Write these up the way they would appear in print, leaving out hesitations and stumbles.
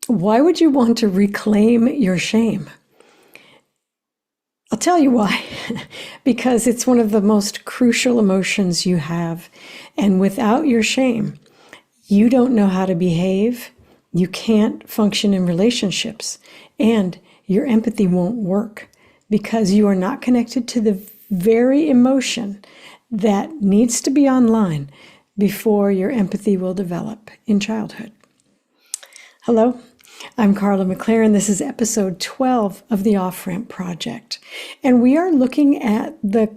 Why would you want to reclaim your shame? I'll tell you why. Because it's one of the most crucial emotions you have. And without your shame, you don't know how to behave. You can't function in relationships. And your empathy won't work because you are not connected to the very emotion that needs to be online before your empathy will develop in childhood. Hello, I'm Carla McLaren. This is episode 12 of the Off-Ramp Project. And we are looking at the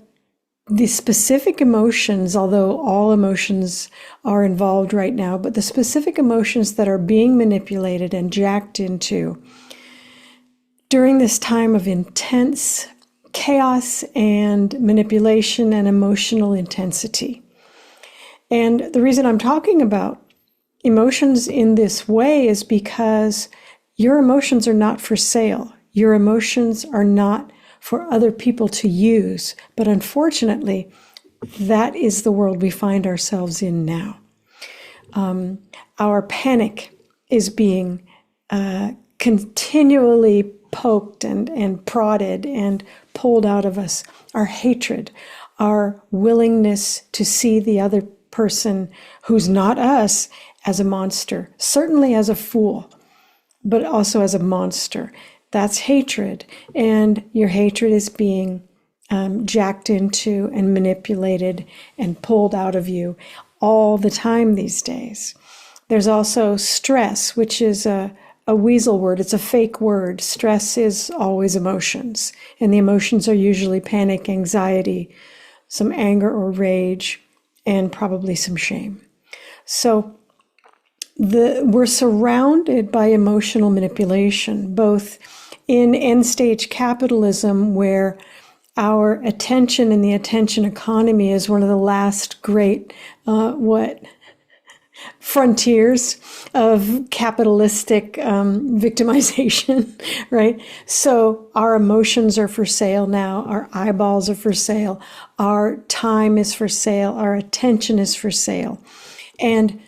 specific emotions, although all emotions are involved right now, but the specific emotions that are being manipulated and jacked into during this time of intense chaos and manipulation and emotional intensity. And the reason I'm talking about emotions in this way is because your emotions are not for sale. Your emotions are not for other people to use. But unfortunately, that is the world we find ourselves in now. Our panic is being continually poked and prodded and pulled out of us. Our hatred, our willingness to see the other person who's not us as a monster, certainly as a fool, but also as a monster. That's hatred. And your hatred is being jacked into and manipulated and pulled out of you all the time these days. There's also stress, which is a weasel word. It's a fake word. Stress is always emotions. And the emotions are usually panic, anxiety, some anger or rage, and probably some shame. So we're surrounded by emotional manipulation, both in end-stage capitalism, where our attention and the attention economy is one of the last great, frontiers of capitalistic victimization, right? So our emotions are for sale now. Our eyeballs are for sale. Our time is for sale. Our attention is for sale. And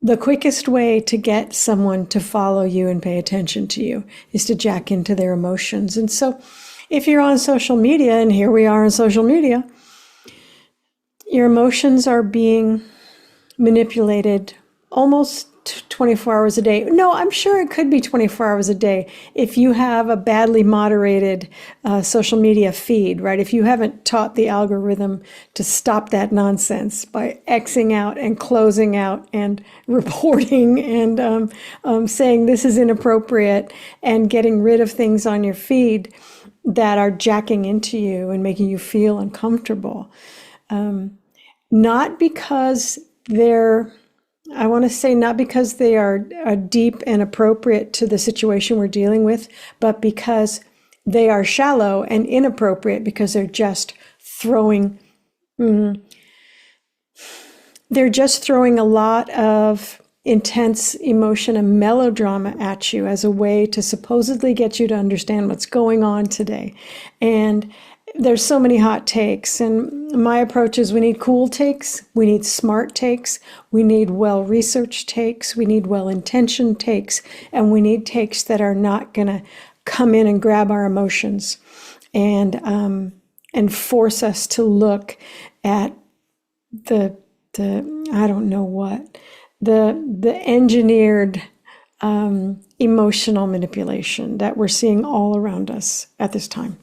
the quickest way to get someone to follow you and pay attention to you is to jack into their emotions. And so if you're on social media, and here we are on social media, your emotions are being manipulated almost 24 hours a day. No, I'm sure it could be 24 hours a day if you have a badly moderated social media feed, right? If you haven't taught the algorithm to stop that nonsense by Xing out and closing out and reporting and saying this is inappropriate and getting rid of things on your feed that are jacking into you and making you feel uncomfortable. Not because not because they are deep and appropriate to the situation we're dealing with, but because they are shallow and inappropriate because they're just throwing a lot of intense emotion and melodrama at you as a way to supposedly get you to understand what's going on today. And there's so many hot takes, and my approach is we need cool takes, we need smart takes, we need well-researched takes, we need well-intentioned takes, and we need takes that are not going to come in and grab our emotions and force us to look at the engineered emotional manipulation that we're seeing all around us at this time.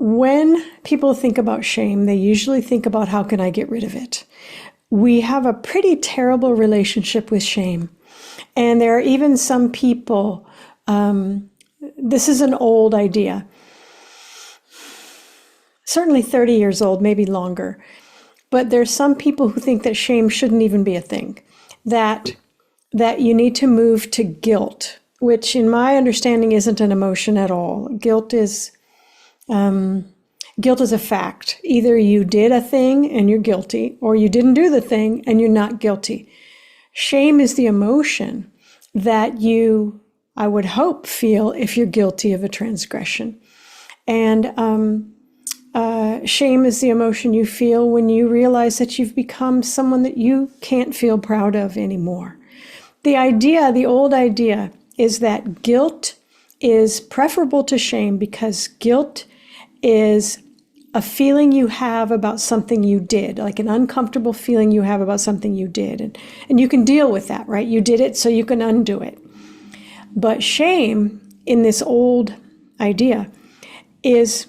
When people think about shame, they usually think about how can I get rid of it? We have a pretty terrible relationship with shame. And there are even some people, this is an old idea, certainly 30 years old, maybe longer. But there's some people who think that shame shouldn't even be a thing, that you need to move to guilt, which in my understanding isn't an emotion at all. Guilt is a fact. Either you did a thing and you're guilty, or you didn't do the thing and you're not guilty. Shame is the emotion that you, I would hope, feel if you're guilty of a transgression. And shame is the emotion you feel when you realize that you've become someone that you can't feel proud of anymore. the old idea is that guilt is preferable to shame because guilt is a feeling you have about something you did, like an uncomfortable feeling you have about something you did. And you can deal with that, right? You did it, so you can undo it. But shame, in this old idea, is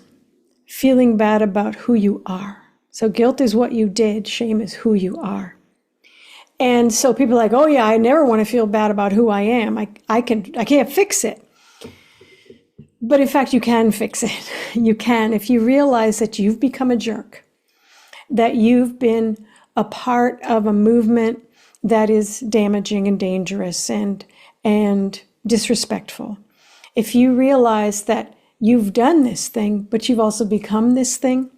feeling bad about who you are. So guilt is what you did, shame is who you are. And so people are like, oh yeah, I never want to feel bad about who I am. I can't fix it. But in fact, you can fix it. You can, if you realize that you've become a jerk, that you've been a part of a movement that is damaging and dangerous and disrespectful. If you realize that you've done this thing, but you've also become this thing,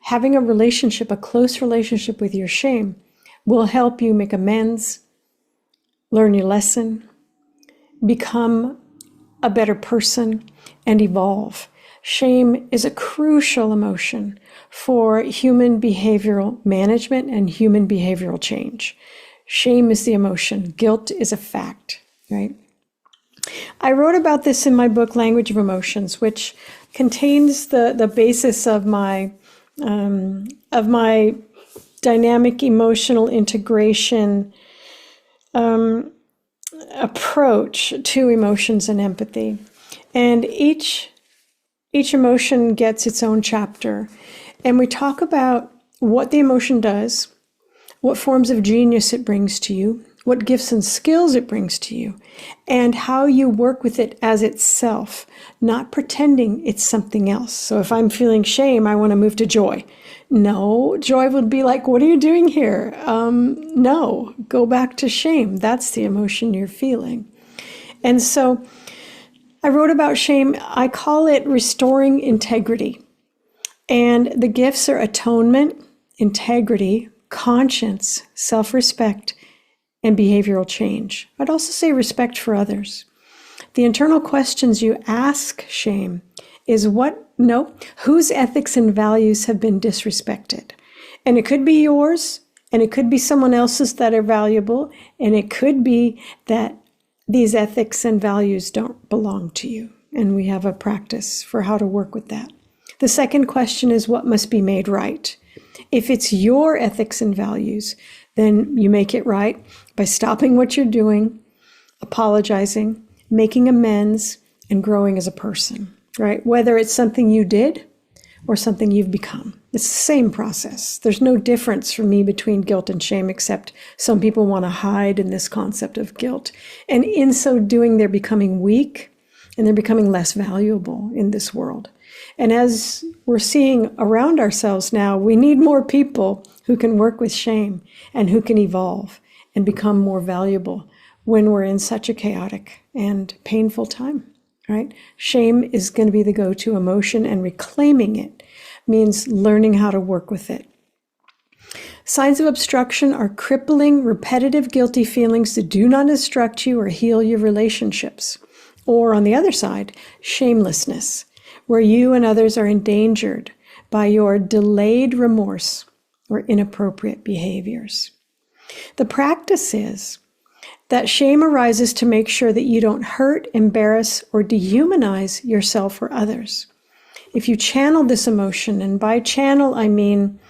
having a relationship, a close relationship with your shame will help you make amends, learn your lesson, become a better person, and evolve. Shame is a crucial emotion for human behavioral management and human behavioral change. Shame is the emotion. Guilt is a fact, right? I wrote about this in my book, Language of Emotions, which contains the basis of my dynamic emotional integration approach to emotions and empathy. And each emotion gets its own chapter. And we talk about what the emotion does, what forms of genius it brings to you, what gifts and skills it brings to you, and how you work with it as itself, not pretending it's something else. So if I'm feeling shame, I want to move to joy. No, joy would be like, what are you doing here? No, go back to shame. That's the emotion you're feeling. And so I wrote about shame. I call it restoring integrity. And the gifts are atonement, integrity, conscience, self-respect, and behavioral change. I'd also say respect for others. The internal questions you ask shame is whose ethics and values have been disrespected? And it could be yours, and it could be someone else's that are valuable, and it could be that these ethics and values don't belong to you. And we have a practice for how to work with that. The second question is what must be made right? If it's your ethics and values, then you make it right by stopping what you're doing, apologizing, making amends, and growing as a person, right? Whether it's something you did or something you've become. It's the same process. There's no difference for me between guilt and shame, except some people want to hide in this concept of guilt. And in so doing, they're becoming weak and they're becoming less valuable in this world. And as we're seeing around ourselves now, we need more people who can work with shame and who can evolve and become more valuable when we're in such a chaotic and painful time, right? Shame is going to be the go-to emotion, and reclaiming it means learning how to work with it. Signs of obstruction are crippling, repetitive, guilty feelings that do not instruct you or heal your relationships. Or on the other side, shamelessness, where you and others are endangered by your delayed remorse or inappropriate behaviors. The practice is that shame arises to make sure that you don't hurt, embarrass, or dehumanize yourself or others. If you channel this emotion, and by channel I mean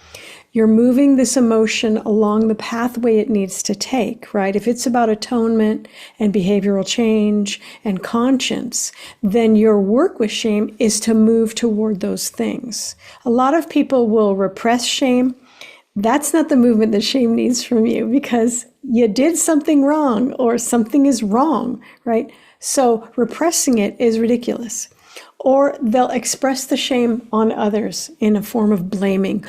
you're moving this emotion along the pathway it needs to take, right? If it's about atonement and behavioral change and conscience, then your work with shame is to move toward those things. A lot of people will repress shame. That's not the movement that shame needs from you, because you did something wrong or something is wrong, right? So repressing it is ridiculous. Or they'll express the shame on others in a form of blaming.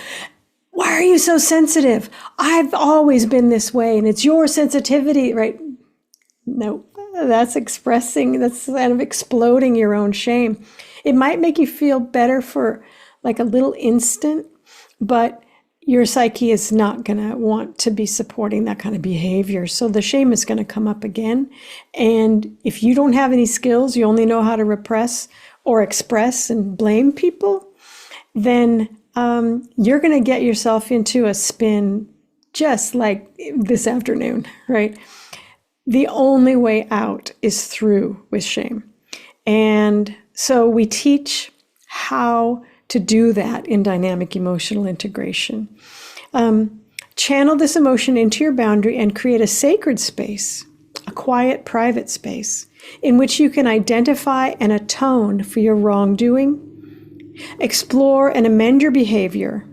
Why are you so sensitive? I've always been this way and it's your sensitivity, right? No, that's kind of exploding your own shame. It might make you feel better for like a little instant, but your psyche is not going to want to be supporting that kind of behavior. So the shame is going to come up again. And if you don't have any skills, you only know how to repress or express and blame people, then you're going to get yourself into a spin just like this afternoon, right? the only way out is through with shame. And so we teach how to do that in dynamic emotional integration. Channel this emotion into your boundary and create a sacred space, a quiet, private space in which you can identify and atone for your wrongdoing, explore and amend your behavior,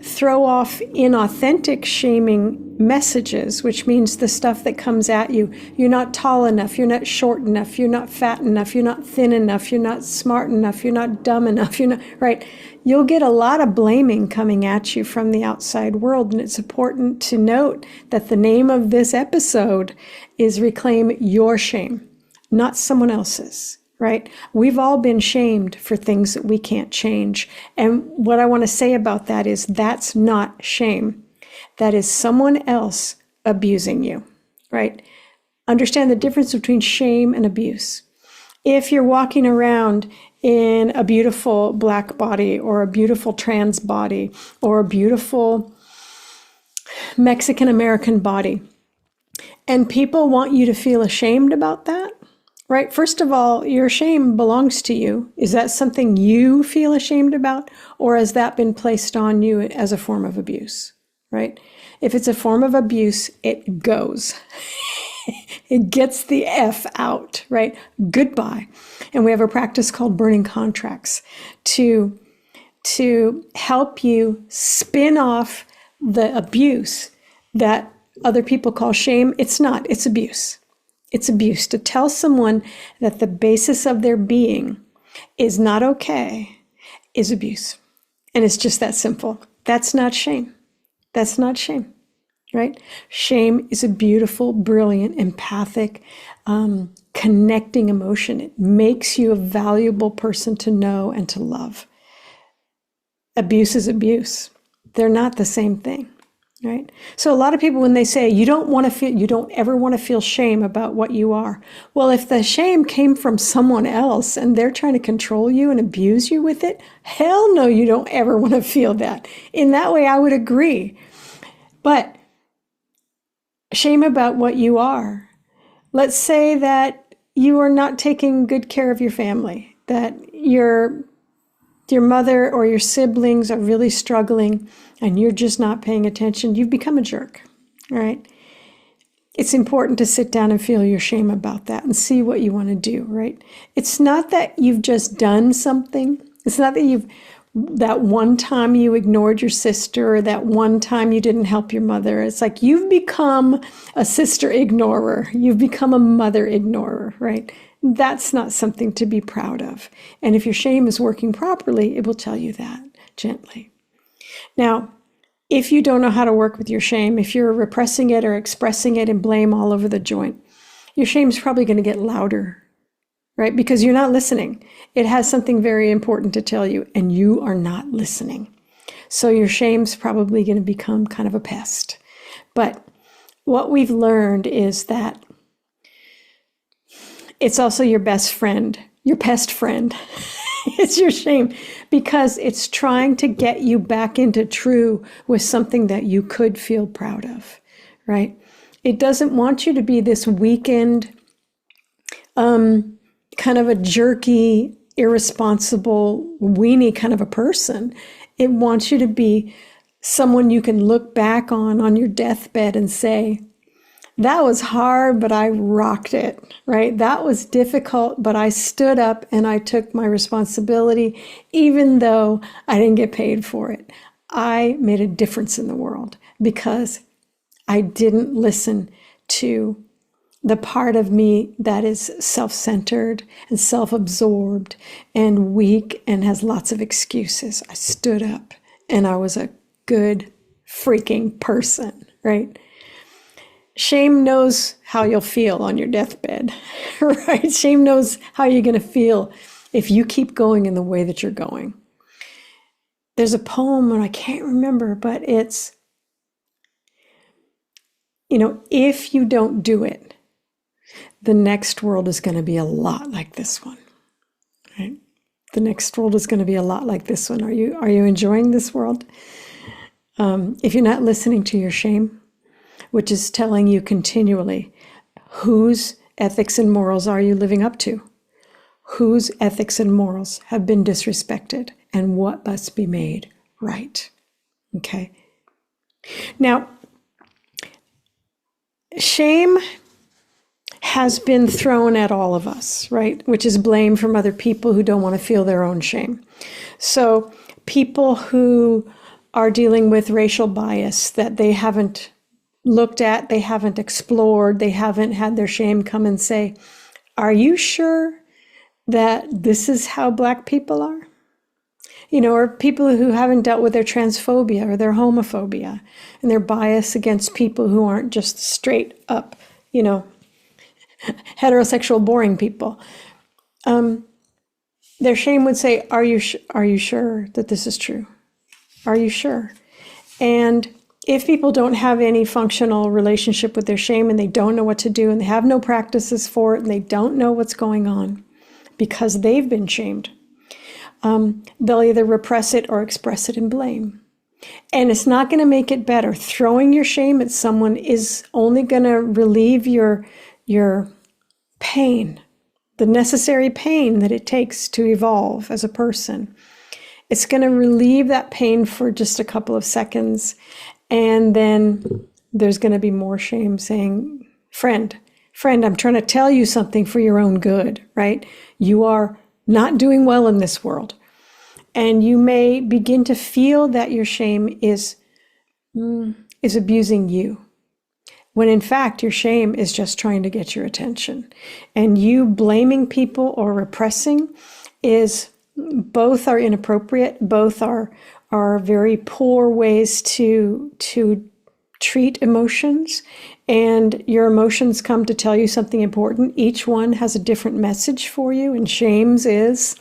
throw off inauthentic shaming messages, which means the stuff that comes at you. You're not tall enough, you're not short enough, you're not fat enough, you're not thin enough, you're not smart enough, you're not dumb enough, you're not, right? You'll get a lot of blaming coming at you from the outside world. And it's important to note that the name of this episode is Reclaim Your Shame, not someone else's. Right? We've all been shamed for things that we can't change. And what I want to say about that is that's not shame. That is someone else abusing you, right? Understand the difference between shame and abuse. If you're walking around in a beautiful black body or a beautiful trans body or a beautiful Mexican American body, and people want you to feel ashamed about that, right? First of all, your shame belongs to you. Is that something you feel ashamed about, or has that been placed on you as a form of abuse, right? If it's a form of abuse, it goes. It gets the F out, right? Goodbye. And we have a practice called burning contracts to help you spin off the abuse that other people call shame. It's not, it's abuse. It's abuse. To tell someone that the basis of their being is not okay is abuse. And it's just that simple. That's not shame. That's not shame, right? Shame is a beautiful, brilliant, empathic, connecting emotion. It makes you a valuable person to know and to love. Abuse is abuse. They're not the same thing. Right? So a lot of people, when they say you don't ever want to feel shame about what you are. Well, if the shame came from someone else and they're trying to control you and abuse you with it, hell no, you don't ever want to feel that. In that way, I would agree. But shame about what you are. Let's say that you are not taking good care of your family, that your mother or your siblings are really struggling and you're just not paying attention. You've become a jerk, right? It's important to sit down and feel your shame about that and see what you want to do, right? It's not that you've just done something. It's not that that one time you ignored your sister or that one time you didn't help your mother. It's like you've become a sister ignorer. You've become a mother ignorer, right? That's not something to be proud of. And if your shame is working properly, it will tell you that gently. Now, if you don't know how to work with your shame, if you're repressing it or expressing it in blame all over the joint, your shame's probably going to get louder, right? Because you're not listening. It has something very important to tell you, and you are not listening. So your shame's probably going to become kind of a pest. But what we've learned is that it's also your best friend, your pest friend. It's your shame because it's trying to get you back into true with something that you could feel proud of, right? It doesn't want you to be this weakened, kind of a jerky, irresponsible, weenie kind of a person. It wants you to be someone you can look back on your deathbed and say, that was hard, but I rocked it, right? That was difficult, but I stood up and I took my responsibility, even though I didn't get paid for it. I made a difference in the world because I didn't listen to the part of me that is self-centered and self-absorbed and weak and has lots of excuses. I stood up and I was a good freaking person, right? Shame knows how you'll feel on your deathbed, right? Shame knows how you're going to feel if you keep going in the way that you're going. There's a poem, and I can't remember, but it's, if you don't do it, the next world is going to be a lot like this one, right? The next world is going to be a lot like this one. Are you enjoying this world? If you're not listening to your shame, which is telling you continually, Whose ethics and morals are you living up to? Whose ethics and morals have been disrespected, and what must be made right? Okay. Now, shame has been thrown at all of us, right? Which is blame from other people who don't want to feel their own shame. So people who are dealing with racial bias that they haven't looked at, they haven't explored, they haven't had their shame come and say, are you sure that this is how Black people are? Or people who haven't dealt with their transphobia or their homophobia and their bias against people who aren't just straight up, heterosexual boring people. Their shame would say, are you sure that this is true? Are you sure? And if people don't have any functional relationship with their shame and they don't know what to do and they have no practices for it and they don't know what's going on because they've been shamed, they'll either repress it or express it in blame. And it's not going to make it better. Throwing your shame at someone is only going to relieve your pain, the necessary pain that it takes to evolve as a person. It's going to relieve that pain for just a couple of seconds. And then there's going to be more shame saying, friend, I'm trying to tell you something for your own good, right? You are not doing well in this world. And you may begin to feel that your shame is abusing you, when in fact your shame is just trying to get your attention. And you blaming people or repressing both are inappropriate, both are very poor ways to treat emotions. And your emotions come to tell you something important. Each one has a different message for you, and shame's is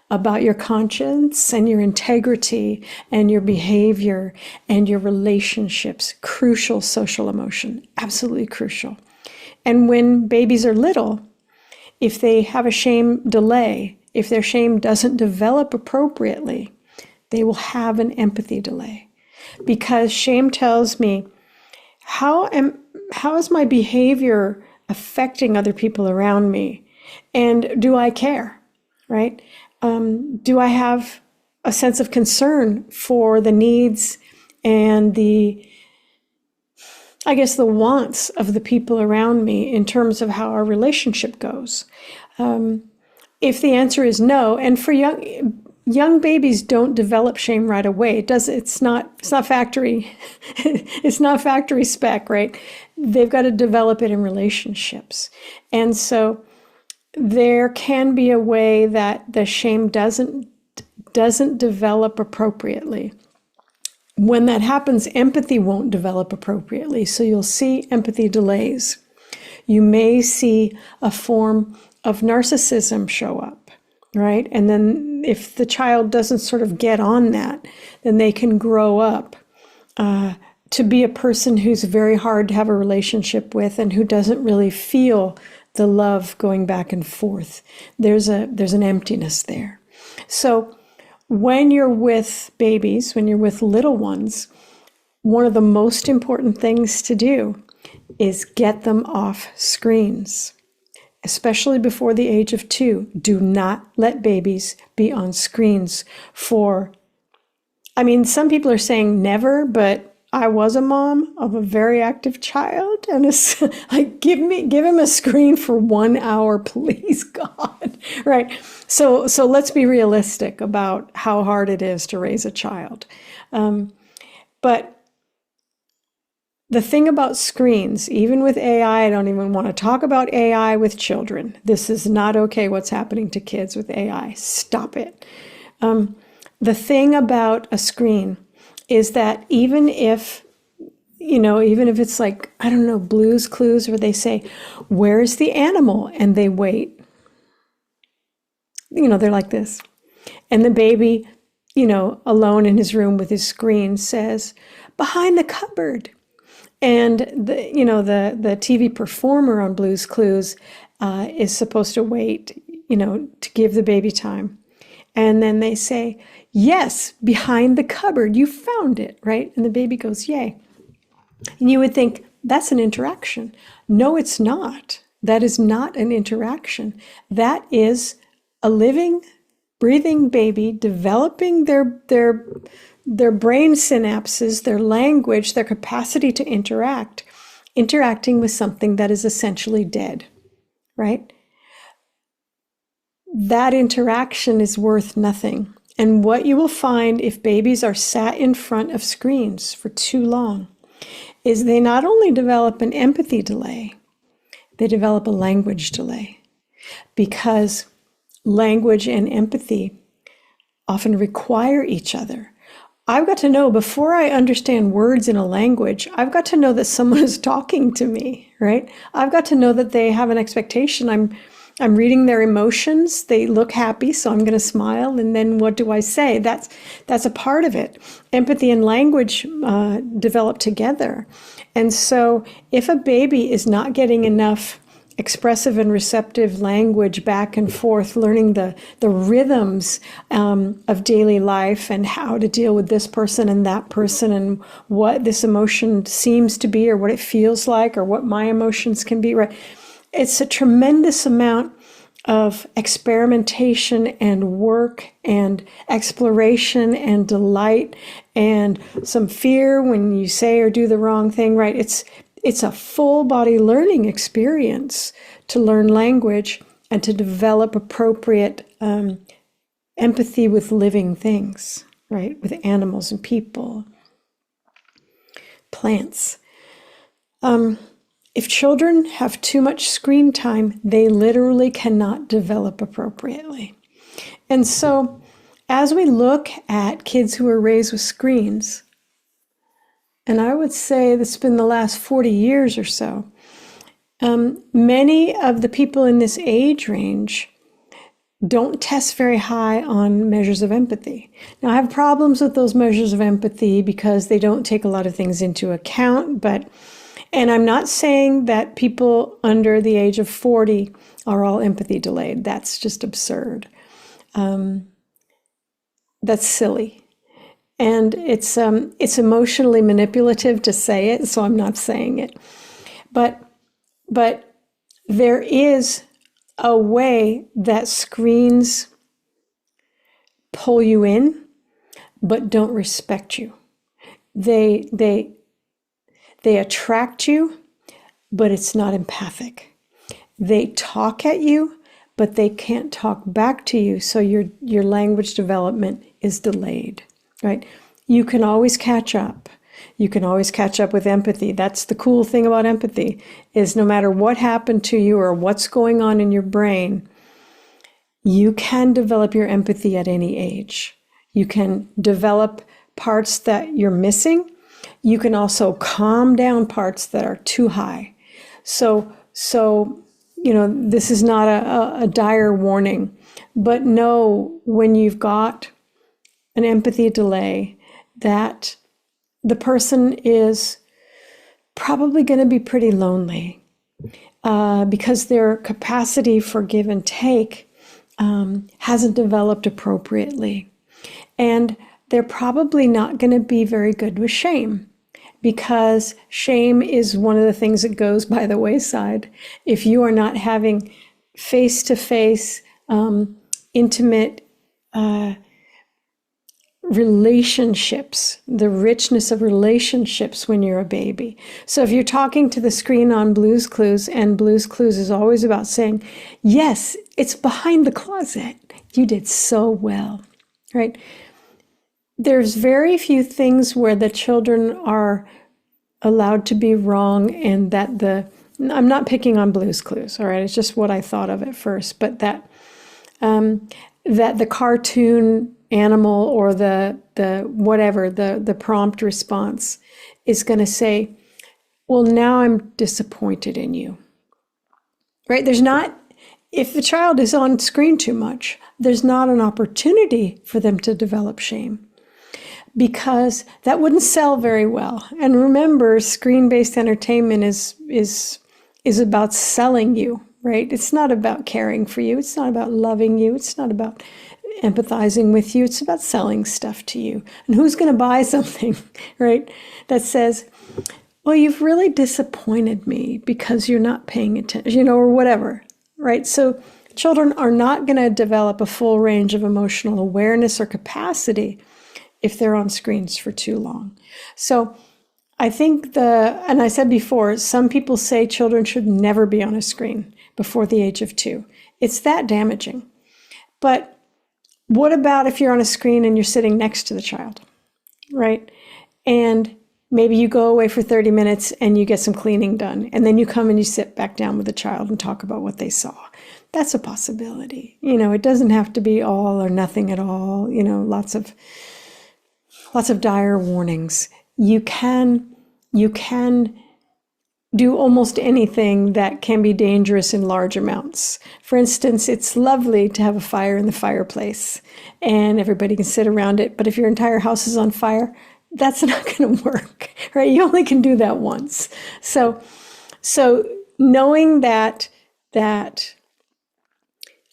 about your conscience and your integrity and your behavior and your relationships. Crucial social emotion, absolutely crucial. And when babies are little, if they have a shame delay, if their shame doesn't develop appropriately, they will have an empathy delay. Because shame tells me, how is my behavior affecting other people around me? And do I care, right? Do I have a sense of concern for the needs and the wants of the people around me in terms of how our relationship goes? If the answer is no, and for young babies don't develop shame right away. It's not factory, it's not factory spec, right? They've got to develop it in relationships. And so there can be a way that the shame doesn't develop appropriately. When that happens, empathy won't develop appropriately. So you'll see empathy delays. You may see a form of narcissism show up, right? And then if the child doesn't sort of get on that, then they can grow up to be a person who's very hard to have a relationship with and who doesn't really feel the love going back and forth. There's an emptiness there. So when you're with babies, when you're with little ones, one of the most important things to do is get them off screens, especially before the age of 2. Do not let babies be on screens some people are saying never, but I was a mom of a very active child, and it's like, give him a screen for 1 hour, please, God, right? So let's be realistic about how hard it is to raise a child. But the thing about screens, even with AI, I don't even want to talk about AI with children. This is not okay what's happening to kids with AI. Stop it. The thing about a screen is that even if it's like, I don't know, Blue's Clues, where they say, where's the animal? And they wait. They're like this. And the baby, alone in his room with his screen says, behind the cupboard. And the TV performer on Blue's Clues is supposed to wait, to give the baby time. And then they say, yes, behind the cupboard, you found it, right? And the baby goes, yay. And you would think, That's an interaction. No, it's not. That is not an interaction. That is a living, breathing baby developing their brain synapses, their language, their capacity to interacting with something that is essentially dead, right? That interaction is worth nothing. And what you will find if babies are sat in front of screens for too long is they not only develop an empathy delay, they develop a language delay, because language and empathy often require each other. I've got to know, before I understand words in a language, I've got to know that someone is talking to me, right? I've got to know that they have an expectation. I'm reading their emotions. They look happy, so I'm going to smile. And then what do I say? That's a part of it. Empathy and language develop together. And so if a baby is not getting enough expressive and receptive language back and forth, learning the rhythms of daily life and how to deal with this person and that person and what this emotion seems to be or what it feels like or what my emotions can be, right? It's a tremendous amount of experimentation and work and exploration and delight and some fear when you say or do the wrong thing, right? It's a full body learning experience to learn language and to develop appropriate empathy with living things, right? With animals and people, plants. If children have too much screen time, they literally cannot develop appropriately. And so as we look at kids who are raised with screens, and I would say that's been the last 40 years or so, many of the people in this age range don't test very high on measures of empathy. Now, I have problems with those measures of empathy because they don't take a lot of things into account, and I'm not saying that people under the age of 40 are all empathy delayed. That's just absurd. That's silly. And it's emotionally manipulative to say it, so I'm not saying it. But there is a way that screens pull you in, but don't respect you. They attract you, but it's not empathic. They talk at you, but they can't talk back to you, so your language development is delayed. Right? You can always catch up. You can always catch up with empathy. That's the cool thing about empathy, is no matter what happened to you or what's going on in your brain, you can develop your empathy at any age. You can develop parts that you're missing. You can also calm down parts that are too high. So this is not a dire warning, but know when you've got an empathy delay that the person is probably going to be pretty lonely because their capacity for give and take hasn't developed appropriately. And they're probably not going to be very good with shame, because shame is one of the things that goes by the wayside. If you are not having face-to-face, intimate relationships, the richness of relationships when you're a baby. So if you're talking to the screen on Blue's Clues, and Blue's Clues is always about saying, yes, it's behind the closet. You did so well, right? There's very few things where the children are allowed to be wrong, and that I'm not picking on Blue's Clues, all right? It's just what I thought of at first, but that the cartoon animal or the prompt response is going to say, well, now I'm disappointed in you, right? If the child is on screen too much, there's not an opportunity for them to develop shame, because that wouldn't sell very well. And remember, screen-based entertainment is about selling you, right? It's not about caring for you. It's not about loving you. It's not about empathizing with you. It's about selling stuff to you. And who's going to buy something, right, that says, well, you've really disappointed me because you're not paying attention, or whatever, right? So children are not going to develop a full range of emotional awareness or capacity if they're on screens for too long. So I think and I said before, some people say children should never be on a screen before the age of 2. It's that damaging. But what about if you're on a screen and you're sitting next to the child, right? And maybe you go away for 30 minutes and you get some cleaning done, and then you come and you sit back down with the child and talk about what they saw. That's a possibility. It doesn't have to be all or nothing at all. Lots of dire warnings. You can do almost anything that can be dangerous in large amounts. For instance, it's lovely to have a fire in the fireplace and everybody can sit around it. But if your entire house is on fire, that's not going to work, right? You only can do that once. So knowing that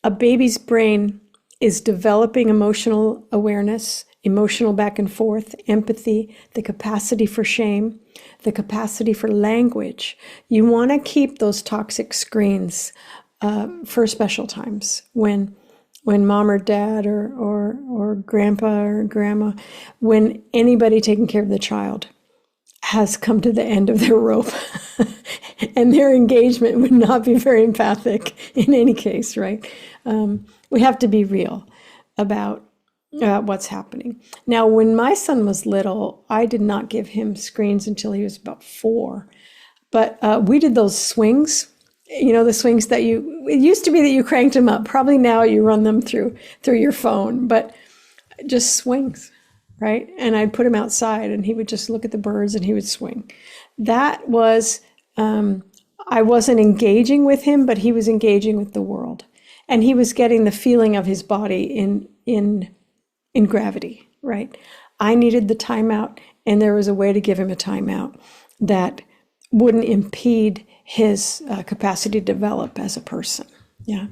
a baby's brain is developing emotional awareness, emotional back and forth, empathy, the capacity for shame, the capacity for language. You want to keep those toxic screens for special times when mom or dad or grandpa or grandma, when anybody taking care of the child has come to the end of their rope and their engagement would not be very empathic in any case, right? We have to be real about what's happening. Now, when my son was little, I did not give him screens until he was about 4. But we did those swings, the swings that it used to be that you cranked them up. Probably now you run them through your phone, but just swings, right? And I'd put him outside and he would just look at the birds and he would swing. That was, I wasn't engaging with him, but he was engaging with the world. And he was getting the feeling of his body in gravity, right? I needed the timeout, and there was a way to give him a timeout that wouldn't impede his capacity to develop as a person. Yeah.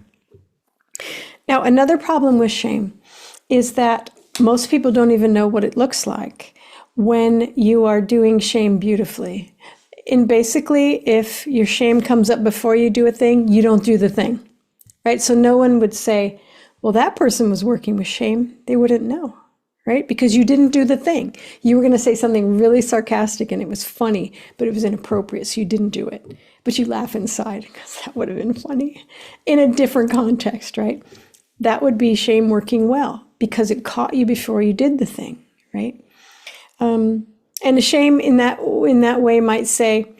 Now, another problem with shame is that most people don't even know what it looks like when you are doing shame beautifully. And basically, if your shame comes up before you do a thing, you don't do the thing, right? So no one would say, well, that person was working with shame. They wouldn't know, right? Because you didn't do the thing. You were going to say something really sarcastic and it was funny, but it was inappropriate, so you didn't do it. But you laugh inside because that would have been funny in a different context, right? That would be shame working well because it caught you before you did the thing, right? And the shame in that way might say,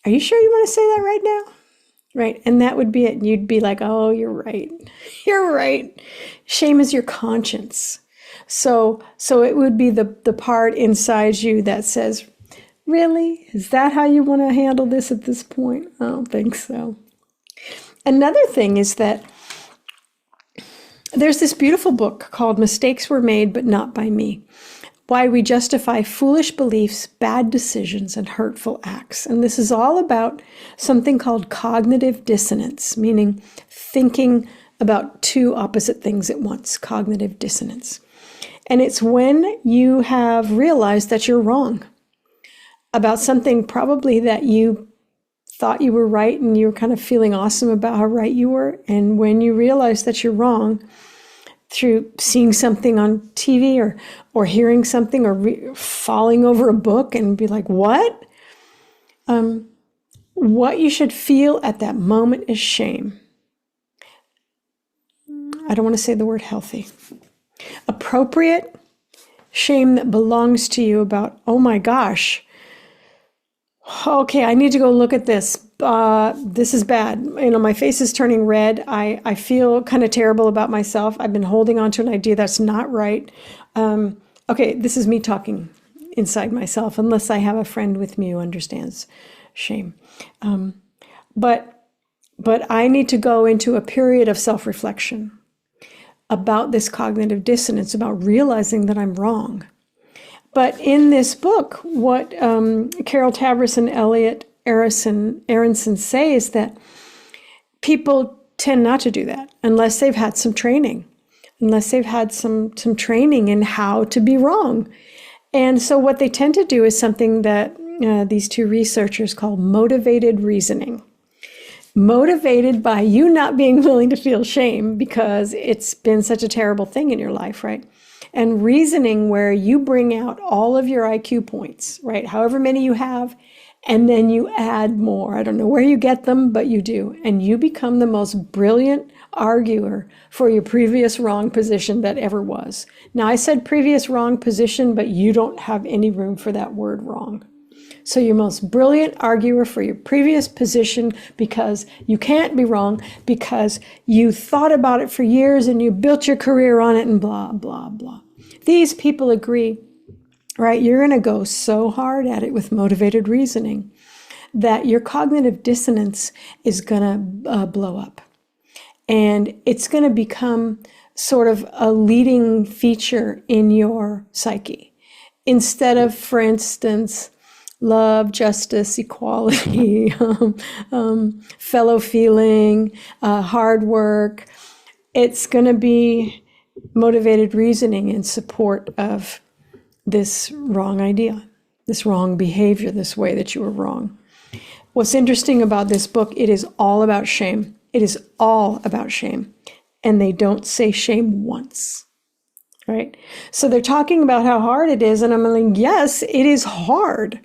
are you sure you want to say that right now? Right. And that would be it. You'd be like, oh, you're right. You're right. Shame is your conscience. So it would be the part inside you that says, really? Is that how you want to handle this at this point? I don't think so. Another thing is that there's this beautiful book called Mistakes Were Made, But Not By Me. Why we justify foolish beliefs, bad decisions, and hurtful acts. And this is all about something called cognitive dissonance, meaning thinking about two opposite things at once, cognitive dissonance. And it's when you have realized that you're wrong about something probably that you thought you were right and you were kind of feeling awesome about how right you were. And when you realize that you're wrong, through seeing something on TV or hearing something or falling over a book and be like, what? What you should feel at that moment is shame. I don't want to say the word healthy. Appropriate shame that belongs to you about, oh my gosh, okay, I need to go look at this. This is bad. My face is turning red. I feel kind of terrible about myself. I've been holding on to an idea that's not right. Okay, this is me talking inside myself, unless I have a friend with me who understands shame. But I need to go into a period of self-reflection about this cognitive dissonance, about realizing that I'm wrong. But in this book, what Carol Tavris and Elliot Aronson say is that people tend not to do that unless they've had some training, unless they've had some training in how to be wrong. And so what they tend to do is something that these two researchers called motivated reasoning. Motivated by you not being willing to feel shame because it's been such a terrible thing in your life, right? And reasoning where you bring out all of your IQ points, right? However many you have, and then you add more. I don't know where you get them, but you do. And you become the most brilliant arguer for your previous wrong position that ever was. Now, I said previous wrong position, but you don't have any room for that word wrong. So your most brilliant arguer for your previous position, because you can't be wrong, because you thought about it for years and you built your career on it and blah, blah, blah. These people agree, right? You're going to go so hard at it with motivated reasoning that your cognitive dissonance is going to blow up. And it's going to become sort of a leading feature in your psyche. Instead of, for instance, love, justice, equality, fellow feeling, hard work. It's going to be motivated reasoning in support of this wrong idea, this wrong behavior, this way that you were wrong. What's interesting about this book, it is all about shame. It is all about shame. And they don't say shame once. Right? So they're talking about how hard it is. And I'm like, yes, it is hard.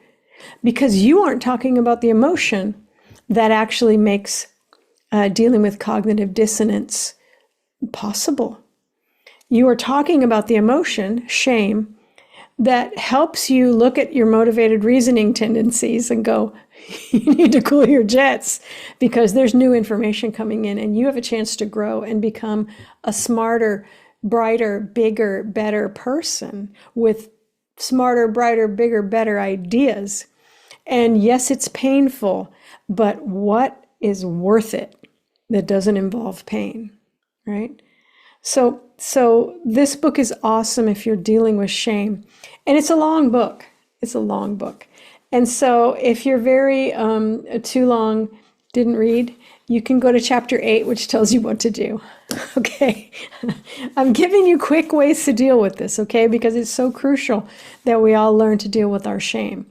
Because you aren't talking about the emotion that actually makes dealing with cognitive dissonance possible. You are talking about the emotion, shame, that helps you look at your motivated reasoning tendencies and go, you need to cool your jets because there's new information coming in and you have a chance to grow and become a smarter, brighter, bigger, better person with smarter, brighter, bigger, better ideas. And yes, it's painful, but what is worth it that doesn't involve pain, right? So this book is awesome if you're dealing with shame. And it's a long book. It's a long book. And so if you're very too long, didn't read, you can go to chapter 8, which tells you what to do. Okay. I'm giving you quick ways to deal with this, okay? Because it's so crucial that we all learn to deal with our shame.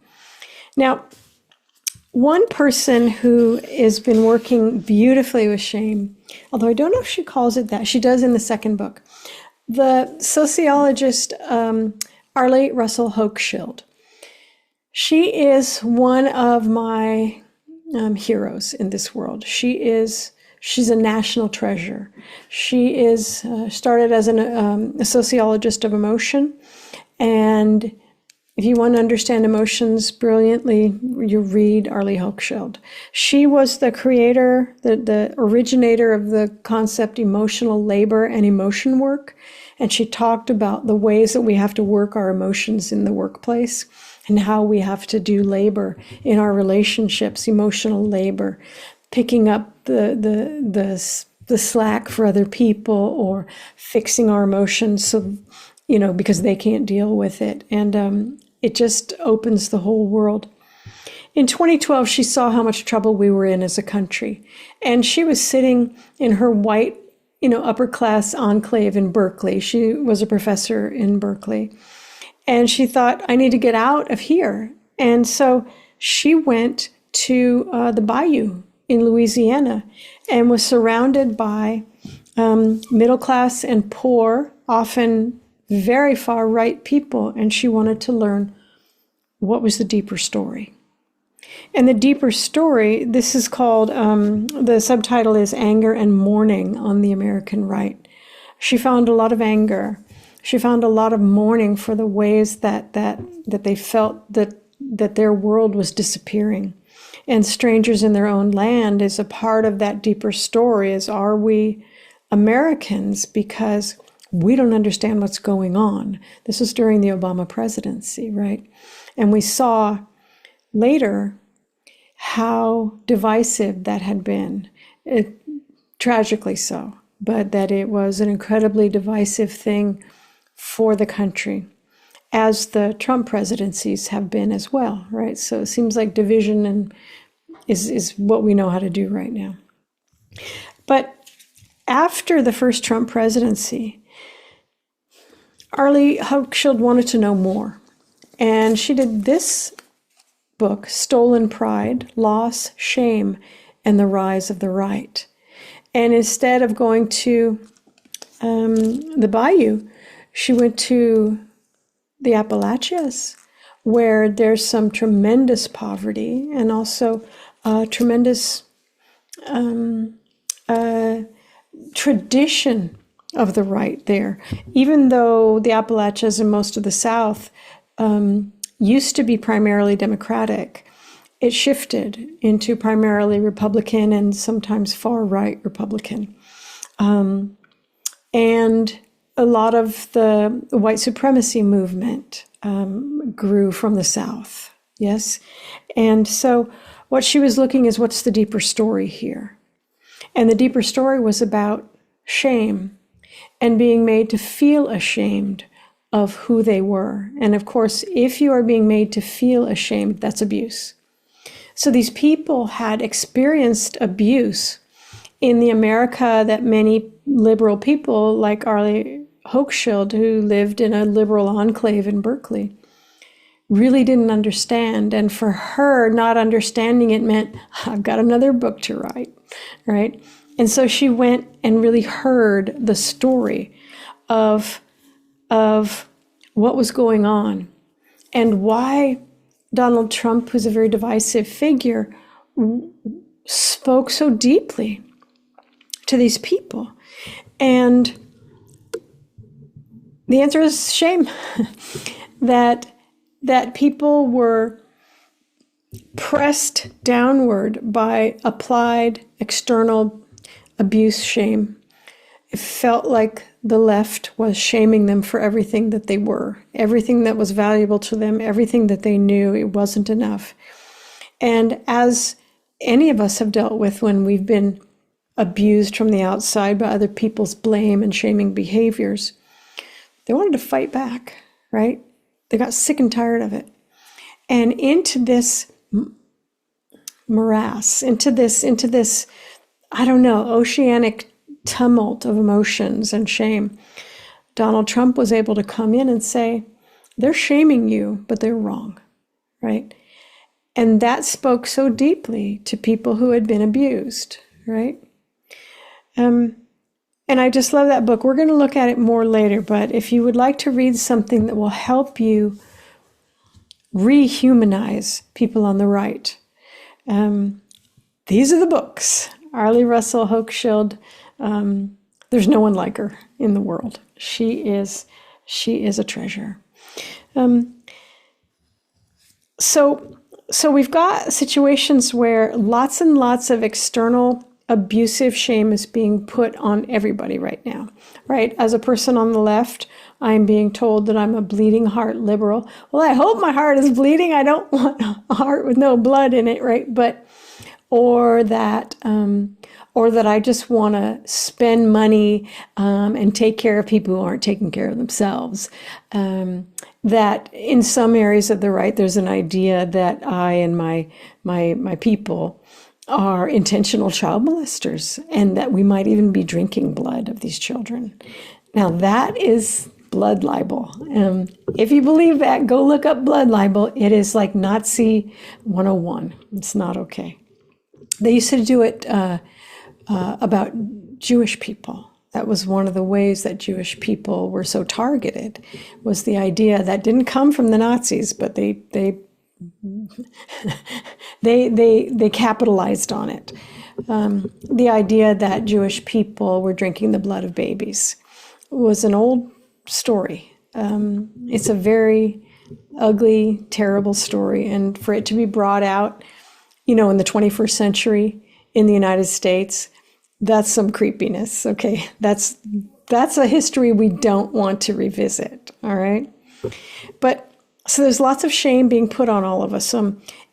Now, one person who has been working beautifully with shame, although I don't know if she calls it that, she does in the second book, the sociologist Arlie Russell Hochschild. She is one of my heroes in this world. She's a national treasure. She is started as a sociologist of emotion, and if you want to understand emotions brilliantly, you read Arlie Hochschild. She was the creator, the originator of the concept emotional labor and emotion work. And she talked about the ways that we have to work our emotions in the workplace and how we have to do labor in our relationships, emotional labor, picking up the slack for other people or fixing our emotions so, because they can't deal with it. And it just opens the whole world. In 2012, she saw how much trouble we were in as a country. And she was sitting in her white, upper class enclave in Berkeley. She was a professor in Berkeley. And she thought, I need to get out of here. And so she went to the bayou in Louisiana and was surrounded by middle class and poor, often very far right people, and she wanted to learn what was the deeper story. And the deeper story, this is called, the subtitle is Anger and Mourning on the American Right. She found a lot of anger. She found a lot of mourning for the ways that they felt that their world was disappearing. And Strangers in Their Own Land is a part of that deeper story, is are we Americans because we don't understand what's going on. This was during the Obama presidency, right? And we saw later how divisive that had been, tragically so, but that it was an incredibly divisive thing for the country, as the Trump presidencies have been as well, right? So it seems like division is what we know how to do right now. But after the first Trump presidency, Arlie Hochschild wanted to know more. And she did this book, Stolen Pride, Loss, Shame, and the Rise of the Right. And instead of going to the bayou, she went to the Appalachians, where there's some tremendous poverty and also tremendous tradition of the right there. Even though the Appalachians and most of the South used to be primarily Democratic, it shifted into primarily Republican and sometimes far-right Republican. And a lot of the white supremacy movement grew from the South, yes? And so what she was looking is, what's the deeper story here? And the deeper story was about shame and being made to feel ashamed of who they were. And of course, if you are being made to feel ashamed, that's abuse. So these people had experienced abuse in the America that many liberal people, like Arlie Hochschild, who lived in a liberal enclave in Berkeley, really didn't understand. And for her, not understanding it meant, I've got another book to write, right? And so she went and really heard the story of what was going on and why Donald Trump, who's a very divisive figure, spoke so deeply to these people. And the answer is shame. that people were pressed downward by applied external abuse, shame. It felt like the left was shaming them for everything that they were, everything that was valuable to them, everything that they knew. It wasn't enough. And as any of us have dealt with when we've been abused from the outside by other people's blame and shaming behaviors, they wanted to fight back, right? They got sick and tired of it. And into this morass, into this, I don't know, oceanic tumult of emotions and shame, Donald Trump was able to come in and say, they're shaming you, but they're wrong, right? And that spoke so deeply to people who had been abused, right? And I just love that book. We're going to look at it more later, but if you would like to read something that will help you rehumanize people on the right, these are the books. Arlie Russell Hochschild, there's no one like her in the world. She is a treasure. So we've got situations where lots and lots of external abusive shame is being put on everybody right now, right? As a person on the left, I'm being told that I'm a bleeding heart liberal. Well, I hope my heart is bleeding. I don't want a heart with no blood in it, right? Or that I just want to spend money and take care of people who aren't taking care of themselves. That in some areas of the right, there's an idea that I and my people are intentional child molesters, and that we might even be drinking blood of these children. Now that is blood libel. If you believe that, go look up blood libel. It is like Nazi 101. It's not okay. They used to do it about Jewish people. That was one of the ways that Jewish people were so targeted, was the idea that didn't come from the Nazis, but they capitalized on it. The idea that Jewish people were drinking the blood of babies was an old story. It's a very ugly, terrible story. And for it to be brought out, in the 21st century in the United States, that's some creepiness. Okay. That's a history we don't want to revisit. All right. But so there's lots of shame being put on all of us.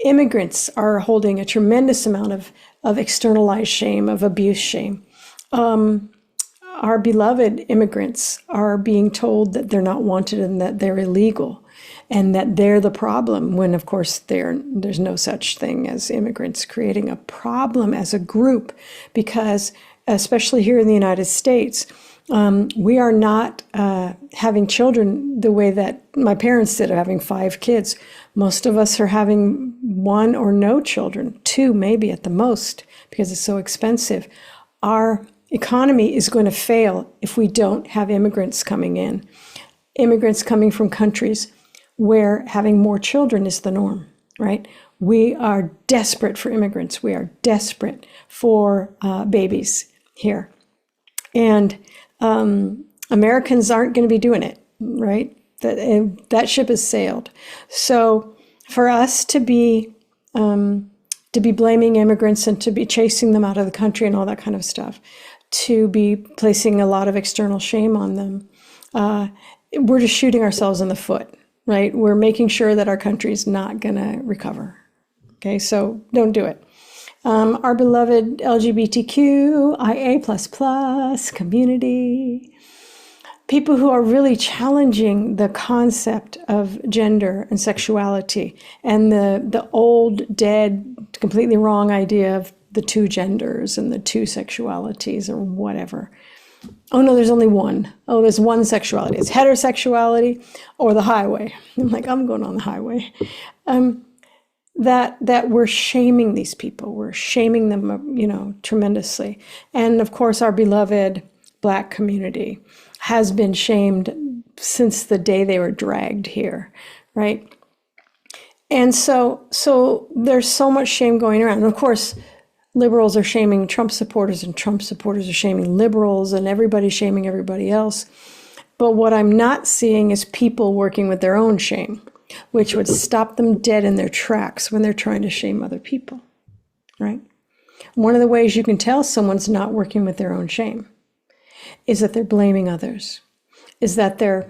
Immigrants are holding a tremendous amount of externalized shame, of abuse shame. Our beloved immigrants are being told that they're not wanted and that they're illegal and that they're the problem, when of course there's no such thing as immigrants creating a problem as a group, because especially here in the United States. We are not having children the way that my parents did, having 5 kids. Most of us are having 1 or no children, 2 maybe at the most, because it's so expensive. Our economy is going to fail if we don't have immigrants coming in. Immigrants coming from countries where having more children is the norm, right? We are desperate for immigrants. We are desperate for babies here. And Americans aren't going to be doing it, right? That ship has sailed. So for us to be blaming immigrants and to be chasing them out of the country and all that kind of stuff, to be placing a lot of external shame on them, we're just shooting ourselves in the foot, right? We're making sure that our country's not going to recover. Okay, so don't do it. Our beloved LGBTQIA++ community, people who are really challenging the concept of gender and sexuality and the old, dead, completely wrong idea of the 2 genders and the 2 sexualities or whatever. Oh no, there's only one. Oh, there's one sexuality. It's heterosexuality or the highway. I'm like, I'm going on the highway. That we're shaming these people. We're shaming them, tremendously. And of course, our beloved Black community has been shamed since the day they were dragged here, right? And so there's so much shame going around. And of course, liberals are shaming Trump supporters and Trump supporters are shaming liberals and everybody's shaming everybody else. But what I'm not seeing is people working with their own shame, which would stop them dead in their tracks when they're trying to shame other people, right? One of the ways you can tell someone's not working with their own shame is that they're blaming others, is that they're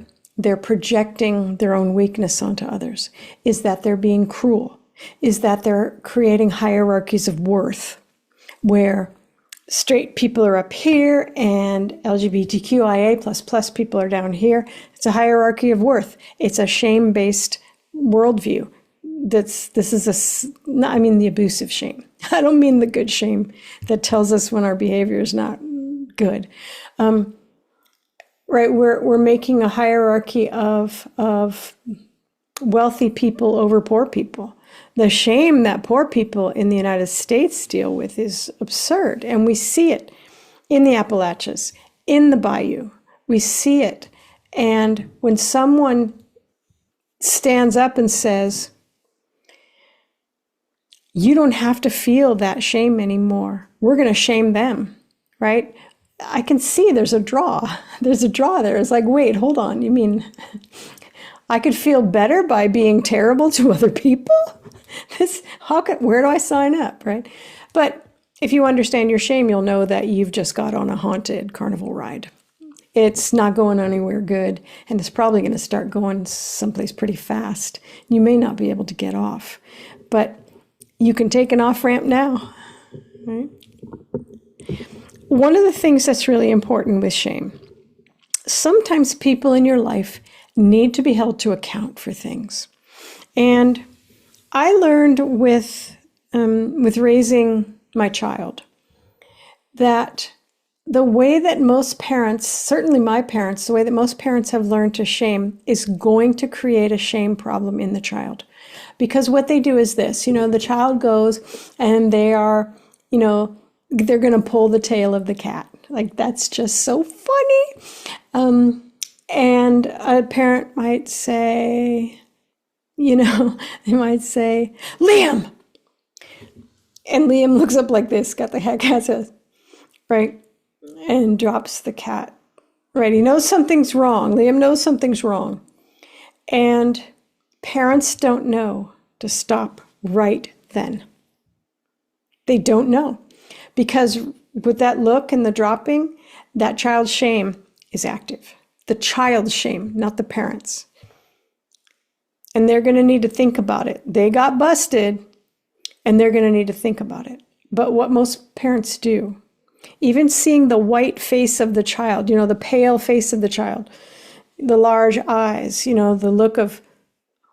projecting their own weakness onto others, is that they're being cruel, is that they're creating hierarchies of worth where straight people are up here and LGBTQIA++ people are down here. It's a hierarchy of worth. It's a shame-based worldview. This is the abusive shame. I don't mean the good shame that tells us when our behavior is not good. Right? We're making a hierarchy of wealthy people over poor people. The shame that poor people in the United States deal with is absurd. And we see it in the Appalachians, in the bayou. We see it. And when someone stands up and says, you don't have to feel that shame anymore, we're going to shame them, right? I can see there's a draw. There's a draw there. It's like, wait, hold on. You mean I could feel better by being terrible to other people? Where do I sign up, right? But if you understand your shame, you'll know that you've just got on a haunted carnival ride. It's not going anywhere good, and it's probably going to start going someplace pretty fast. You may not be able to get off, but you can take an off-ramp now, right? One of the things that's really important with shame, sometimes people in your life need to be held to account for things. And I learned with raising my child that the way that most parents, certainly my parents, the way that most parents have learned to shame is going to create a shame problem in the child. Because what they do is this, the child goes and they are, they're going to pull the tail of the cat. Like, that's just so funny. And a parent might say, they might say, Liam. And Liam looks up like this, got the cat says, right? And drops the cat, right? He knows something's wrong. Liam knows something's wrong. And parents don't know to stop right then. They don't know. Because with that look and the dropping, that child's shame is active. The child's shame, not the parents. And they're going to need to think about it. They got busted, and they're going to need to think about it. But what most parents do, even seeing the white face of the child, the pale face of the child, the large eyes, the look of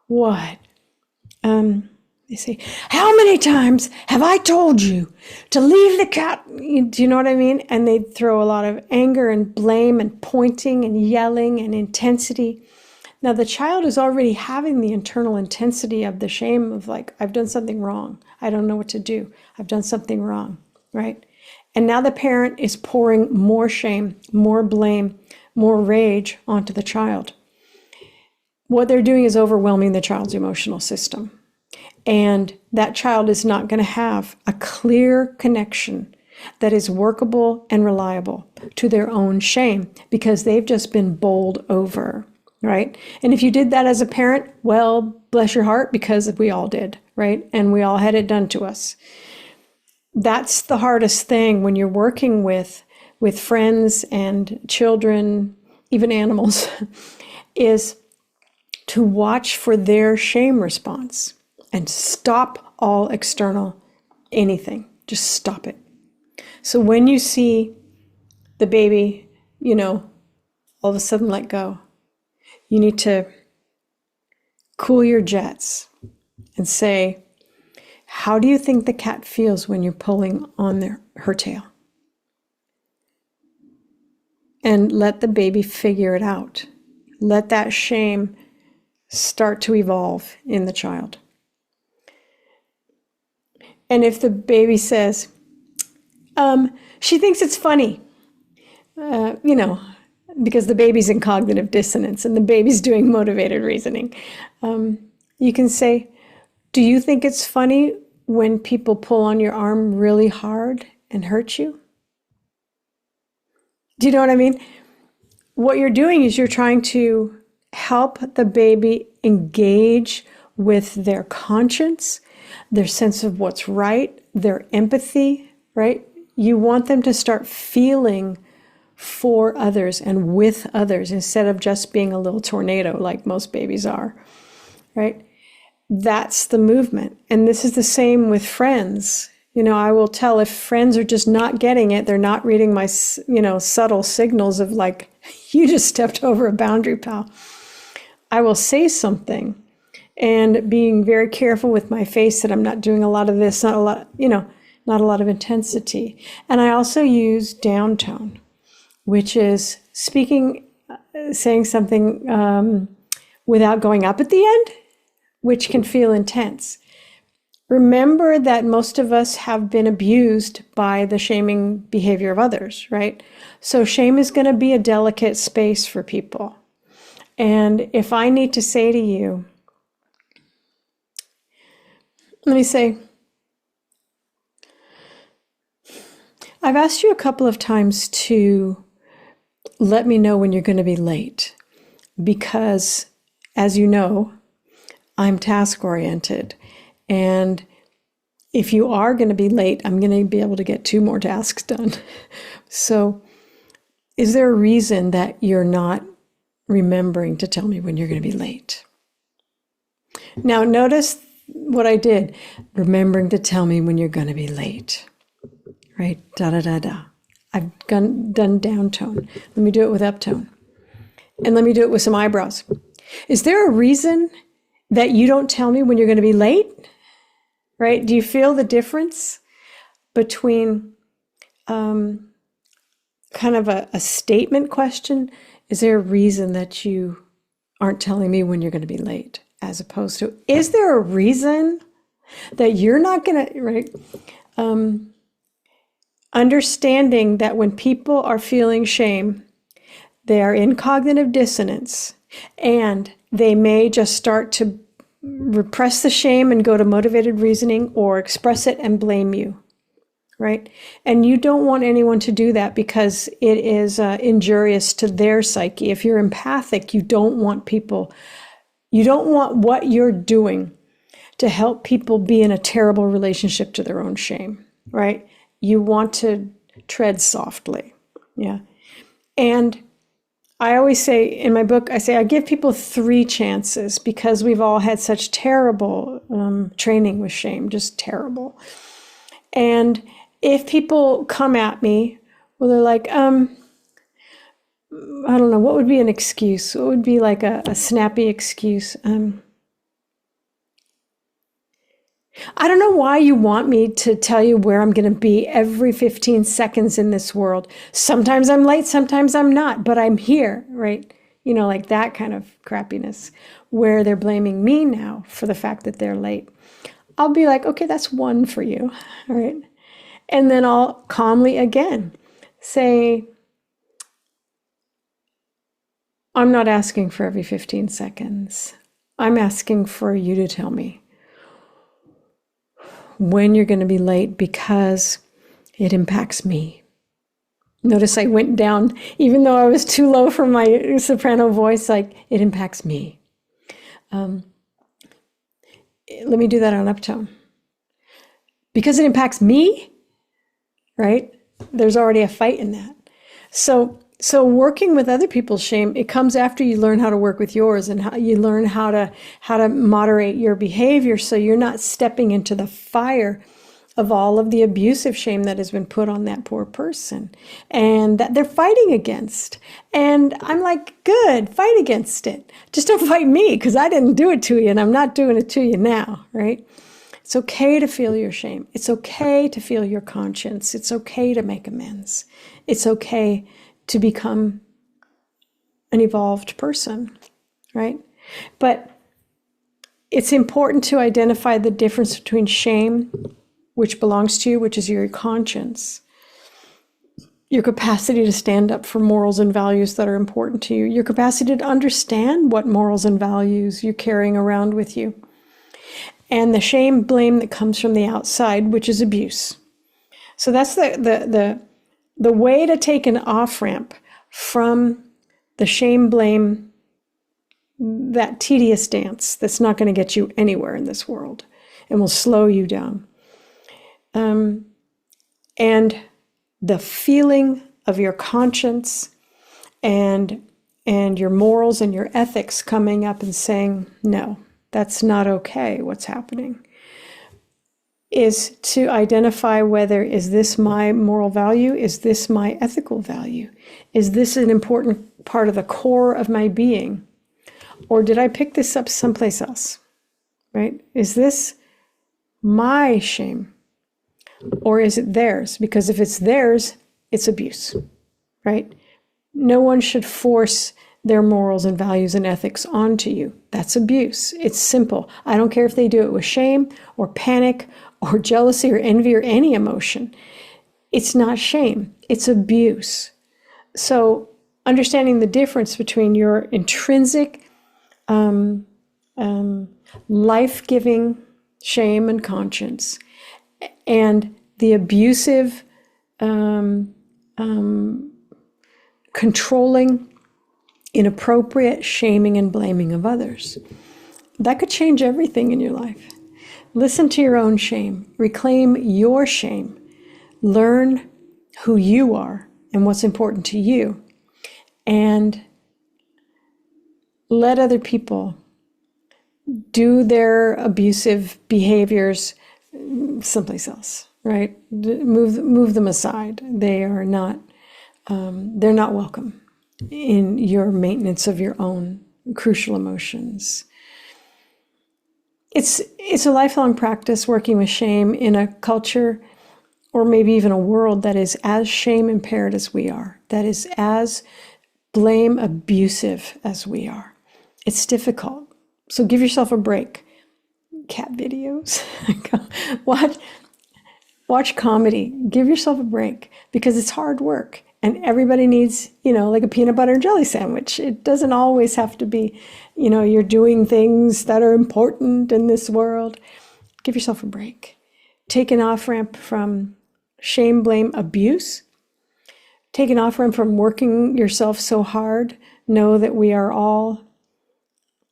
what? They say, how many times have I told you to leave the cat? Do you know what I mean? And they throw a lot of anger and blame and pointing and yelling and intensity. Now, the child is already having the internal intensity of the shame of like, I've done something wrong. I don't know what to do. I've done something wrong, right? And now the parent is pouring more shame, more blame, more rage onto the child. What they're doing is overwhelming the child's emotional system. And that child is not going to have a clear connection that is workable and reliable to their own shame because they've just been bowled over, right? And if you did that as a parent, well, bless your heart, because we all did, right? And we all had it done to us. That's the hardest thing when you're working with friends and children, even animals, is to watch for their shame response. And stop all external anything. Just stop it. So when you see the baby, all of a sudden let go, you need to cool your jets and say, how do you think the cat feels when you're pulling on her tail? And let the baby figure it out. Let that shame start to evolve in the child. And if the baby says, she thinks it's funny, because the baby's in cognitive dissonance and the baby's doing motivated reasoning, you can say, do you think it's funny when people pull on your arm really hard and hurt you? Do you know what I mean? What you're doing is you're trying to help the baby engage with their conscience, their sense of what's right, their empathy, right? You want them to start feeling for others and with others instead of just being a little tornado like most babies are, right? That's the movement. And this is the same with friends. I will tell if friends are just not getting it, they're not reading my, subtle signals of like, you just stepped over a boundary, pal. I will say something and being very careful with my face that I'm not doing a lot of this, not a lot of intensity. And I also use downtone, which is saying something without going up at the end, which can feel intense. Remember that most of us have been abused by the shaming behavior of others, right? So shame is going to be a delicate space for people. And if I need to say to you, let me say, I've asked you a couple of times to let me know when you're going to be late because, as you know, I'm task-oriented. And if you are going to be late, I'm going to be able to get 2 more tasks done. So is there a reason that you're not remembering to tell me when you're going to be late? Now, notice what I did. Remembering to tell me when you're going to be late. Right? Da-da-da-da. I've done downtone. Let me do it with uptone. And let me do it with some eyebrows. Is there a reason that you don't tell me when you're going to be late? Right? Do you feel the difference between kind of a statement question? Is there a reason that you aren't telling me when you're going to be late? As opposed to, is there a reason that you're not going to, right? Understanding that when people are feeling shame, they are in cognitive dissonance and they may just start to repress the shame and go to motivated reasoning or express it and blame you, right? And you don't want anyone to do that because it is injurious to their psyche. If you're empathic, you don't want what you're doing to help people be in a terrible relationship to their own shame, right? You want to tread softly, yeah. And I always say in my book, I give people 3 chances because we've all had such terrible training with shame, just terrible. And if people come at me, well, they're like, I don't know, what would be an excuse? What would be like a snappy excuse? I don't know why you want me to tell you where I'm going to be every 15 seconds in this world. Sometimes I'm late, sometimes I'm not, but I'm here, right? You know, like that kind of crappiness where they're blaming me now for the fact that they're late. I'll be like, okay, that's one for you, all right? And then I'll calmly again say, I'm not asking for every 15 seconds. I'm asking for you to tell me when you're going to be late because it impacts me. Notice I went down, even though I was too low for my soprano voice, like it impacts me. Let me do that on uptone. Because it impacts me, right? There's already a fight in that. So working with other people's shame, it comes after you learn how to work with yours and how you learn how to moderate your behavior so you're not stepping into the fire of all of the abusive shame that has been put on that poor person and that they're fighting against. And I'm like, good, fight against it. Just don't fight me because I didn't do it to you and I'm not doing it to you now, right? It's okay to feel your shame. It's okay to feel your conscience. It's okay to make amends. It's okay to become an evolved person, right? But it's important to identify the difference between shame, which belongs to you, which is your conscience, your capacity to stand up for morals and values that are important to you, your capacity to understand what morals and values you're carrying around with you, and the shame, blame that comes from the outside, which is abuse. So that's the way to take an off-ramp from the shame, blame, that tedious dance that's not going to get you anywhere in this world and will slow you down. And the feeling of your conscience and your morals and your ethics coming up and saying, no, that's not okay, what's happening, is to identify whether, is this my moral value? Is this my ethical value? Is this an important part of the core of my being? Or did I pick this up someplace else, right? Is this my shame? Or is it theirs? Because if it's theirs, it's abuse, right? No one should force their morals and values and ethics onto you. That's abuse. It's simple. I don't care if they do it with shame or panic or jealousy or envy or any emotion. It's not shame. It's abuse. So understanding the difference between your intrinsic life-giving shame and conscience and the abusive, controlling, inappropriate shaming and blaming of others. That could change everything in your life. Listen to your own shame. Reclaim your shame. Learn who you are and what's important to you. And let other people do their abusive behaviors someplace else, right? Move them aside. They are not, they're not welcome in your maintenance of your own crucial emotions. It's a lifelong practice working with shame in a culture or maybe even a world that is as shame impaired as we are, that is as blame abusive as we are. It's difficult. So give yourself a break. Cat videos. Watch comedy. Give yourself a break because it's hard work. And everybody needs, like a peanut butter and jelly sandwich. It doesn't always have to be, you're doing things that are important in this world. Give yourself a break. Take an off-ramp from shame, blame, abuse. Take an off-ramp from working yourself so hard. Know that we are all,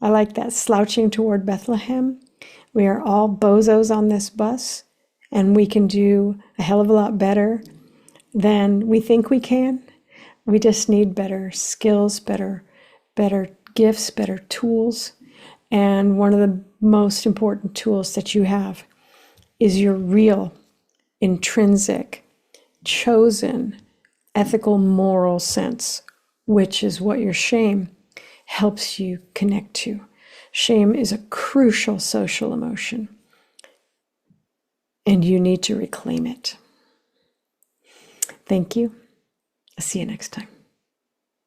I like that, slouching toward Bethlehem. We are all bozos on this bus, and we can do a hell of a lot better than we think we can. We just need better skills, better gifts, better tools. And one of the most important tools that you have is your real, intrinsic, chosen, ethical, moral sense, which is what your shame helps you connect to. Shame is a crucial social emotion. and you need to reclaim it. Thank you. I'll see you next time.